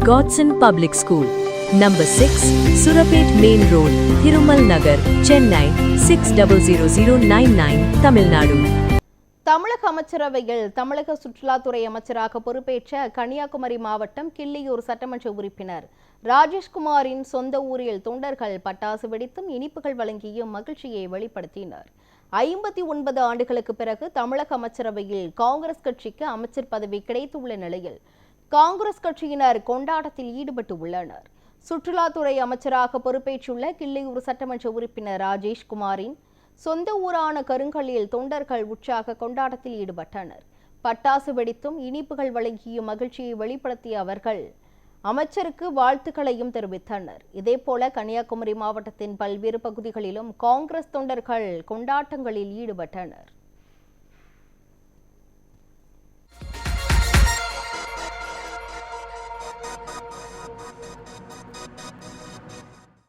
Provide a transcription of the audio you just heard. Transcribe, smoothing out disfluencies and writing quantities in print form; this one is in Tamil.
Godson Public School, Number 6, Surapet Main Road, Thirumal Nagar, Chennai 600099, Tamil Nadu. தமிழக அமைச்சரவையில் தமிழக சுற்றுலாத்துறை அமைச்சராக பொறுப்பேற்ற கன்னியாகுமரி மாவட்டம் கிள்ளியூர் சட்டமன்ற உறுப்பினர் ராஜேஷ்குமாரின் சொந்த ஊரில் தொண்டர்கள் பட்டாசு வெடித்தும் இனிப்புகள் வழங்கியும் மகிழ்ச்சியை வெளிப்படுத்தினர். 59 ஆண்டுகளுக்கு பிறகு தமிழக அமைச்சரவையில் காங்கிரஸ் கட்சிக்கு அமைச்சர் பதவி கிடைத்துள்ள நிலையில் காங்கிரஸ் கட்சியினர் கொண்டாட்டத்தில் ஈடுபட்டு உள்ளனர். சுற்றுலாத்துறை அமைச்சராக பொறுப்பேற்றுள்ள கிள்ளியூர் சட்டமன்ற உறுப்பினர் ராஜேஷ்குமாரின் சொந்த ஊரான கருங்கல்லில் தொண்டர்கள் உற்சாக கொண்டாட்டத்தில் ஈடுபட்டனர். பட்டாசு வெடித்தும் இனிப்புகள் வழங்கியும் மகிழ்ச்சியை வெளிப்படுத்திய அவர்கள் அமைச்சருக்கு வாழ்த்துக்களையும் தெரிவித்தனர். இதேபோல கன்னியாகுமரி மாவட்டத்தின் பல்வேறு பகுதிகளிலும் காங்கிரஸ் தொண்டர்கள் கொண்டாட்டங்களில் ஈடுபட்டனர்.